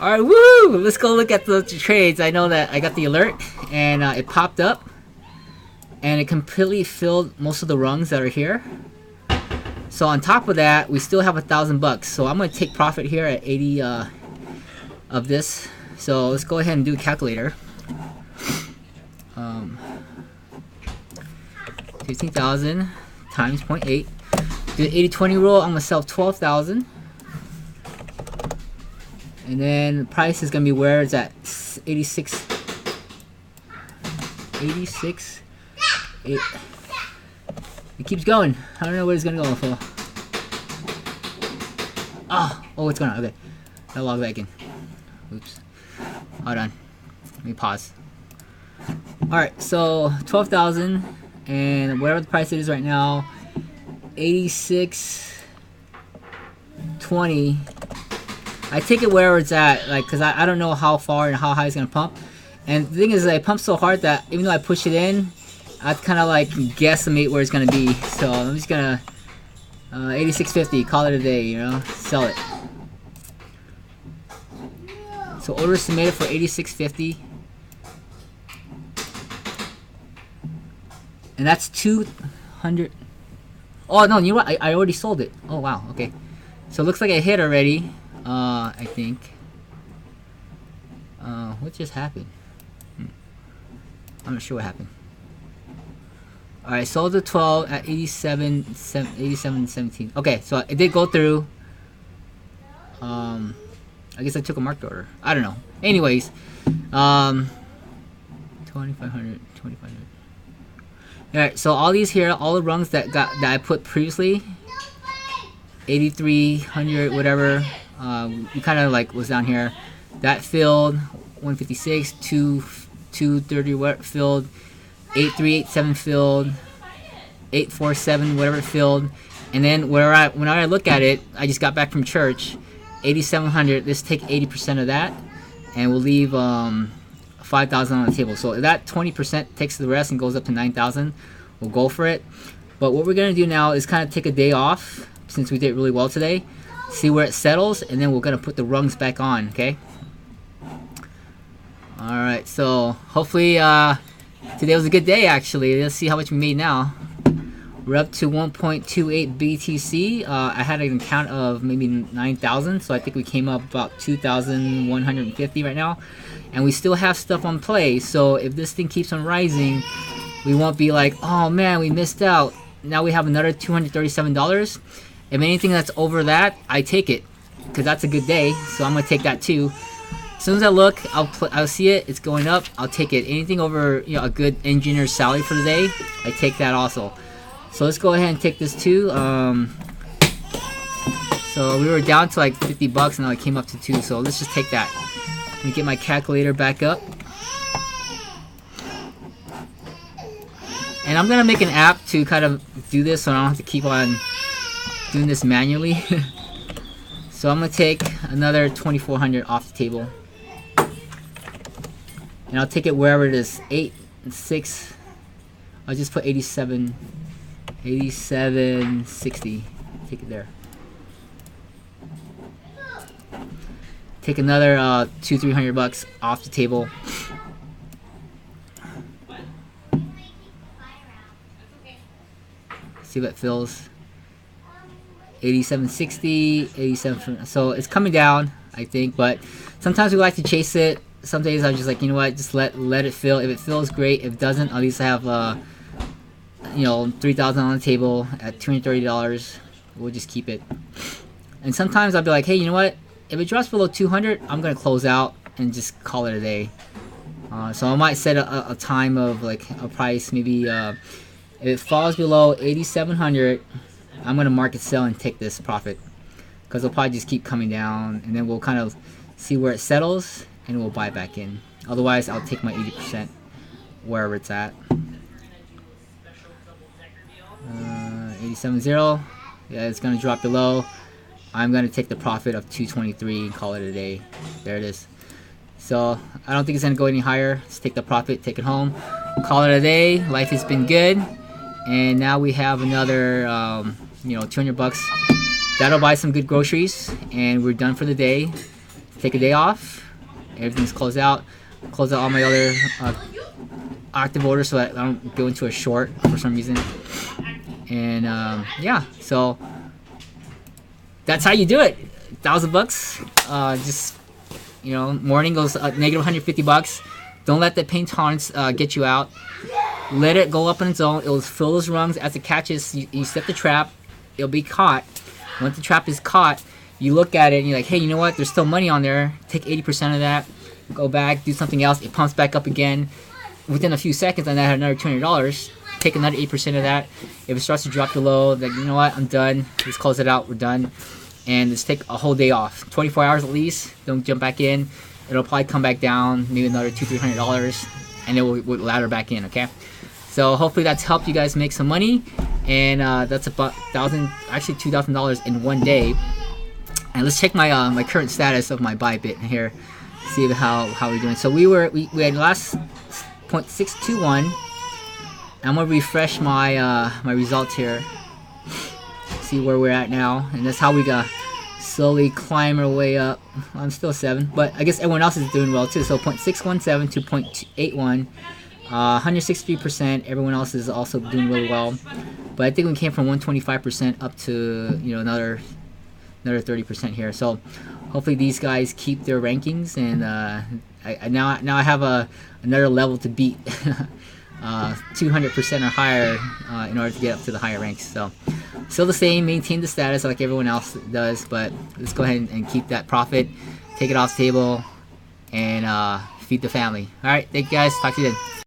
Alright, woo! Let's go look at the trades. I know that I got the alert, and it popped up, and it completely filled most of the rungs that are here. So on top of that, we still have $1,000. So I'm gonna take profit here at 80 of this. So let's go ahead and do a calculator. 15,000 times 0.8. Do the 80-20 rule. I'm gonna sell 12,000. And then the price is gonna be where it's at, 86. 86. It keeps going. I don't know where it's gonna go for. Oh, it's going on. Okay, I'll log back in. Oops. Hold on. Let me pause. All right, so 12,000, and whatever the price it is right now, 86.20. I take it wherever it's at, like, cause I don't know how far and how high it's gonna pump. And the thing is, I pump so hard that even though I push it in, I kind of like guesstimate where it's gonna be. So I'm just gonna 86.50, call it a day, you know, sell it. So order submitted for 86.50, and that's 200. Oh no, you know what? I already sold it. Oh wow, okay. So it looks like it hit already. I think. What just happened? I'm not sure what happened. Alright, sold the 12 at 87.17. Okay, so it did go through. I guess I took a marked order. I don't know. Anyways, 2,500. Alright, so all these here, all the rungs that I put previously, 8,300, whatever. We kind of like was down here. That filled 156, 230 what filled, 8387 filled, 847 whatever filled, and then when I look at it, I just got back from church, 8,700. Let's take 80% of that, and we'll leave 5,000 on the table. So if that 20% takes the rest and goes up to 9,000, we'll go for it. But what we're gonna do now is kind of take a day off since we did really well today. See where it settles, and then we're gonna put the rungs back on. Okay. All right. So hopefully today was a good day. Actually, let's see how much we made now. We're up to 1.28 BTC. I had an count of maybe 9,000, so I think we came up about 2,150 right now, and we still have stuff on play. So if this thing keeps on rising, we won't be like, oh man, we missed out. Now we have another $237. If anything that's over that, I take it, because that's a good day. So I'm gonna take that too. As soon as I look, I'll see it. It's going up. I'll take it. Anything over, you know, a good engineer's salary for the day, I take that also. So let's go ahead and take this too. So we were down to like $50, and now it came up to 2. So let's just take that. Let me get my calculator back up. And I'm gonna make an app to kind of do this, so I don't have to keep on doing this manually. So I'm gonna take another 2,400 off the table, and I'll take it wherever it is. 8 and 6. I'll just put 87.60. Take it there. Take another $200-300 off the table. See what it fills. 87.60, 87. So it's coming down, I think, but sometimes we like to chase it. Some days I'm just like, you know what, just let it fill. If it fills, great. If it doesn't, at least I have you know, 3,000 on the table at $230. We'll just keep it. And sometimes I'll be like, hey, you know what, if it drops below 200, I'm gonna close out and just call it a day. So I might set a time of like a price, maybe if it falls below 8,700, I'm gonna market sell and take this profit, because it'll probably just keep coming down, and then we'll kind of see where it settles, and we'll buy back in. Otherwise, I'll take my 80% wherever it's at. 87.0. Yeah, it's gonna drop below. I'm gonna take the profit of 223 and call it a day. There it is. So I don't think it's gonna go any higher. Let's take the profit, take it home, call it a day. Life has been good, and now we have another you know, $200. That'll buy some good groceries, and we're done for the day. take a day off. Everything's closed out. Close out all my other active orders so that I don't go into a short for some reason. And yeah, so that's how you do it. $1,000. Just, you know, morning goes negative 150 bucks. Don't let the pain tolerance get you out. Let it go up on its own. It'll fill those rungs. As it catches, you set the trap. It'll be caught. Once the trap is caught, you look at it and you're like, hey, you know what? There's still money on there. Take 80% of that. Go back, do something else. It pumps back up again. Within a few seconds, and I had another $200. Take another 8% of that. If it starts to drop below, like, you know what? I'm done. Let's close it out. We're done. And let's take a whole day off. 24 hours at least. Don't jump back in. It'll probably come back down, maybe another $200-300, and it will ladder back in. Okay. So hopefully that's helped you guys make some money, and that's about $2,000 in one day. And let's check my my current status of my Bybit here. See how we're doing. So we had last 0.621. I'm gonna refresh my my results here. See where we're at now, and that's how we got slowly climb our way up. I'm still 7, but I guess everyone else is doing well too. So 0.617 to 0.81, 163%. Everyone else is also doing really well, but I think we came from 125% up to, you know, another 30% here. So hopefully these guys keep their rankings, and now I have another level to beat. 200% or higher in order to get up to the higher ranks. So still the same, maintain the status like everyone else does, but let's go ahead and keep that profit, take it off the table, and feed the family. All right, thank you guys. Talk to you then.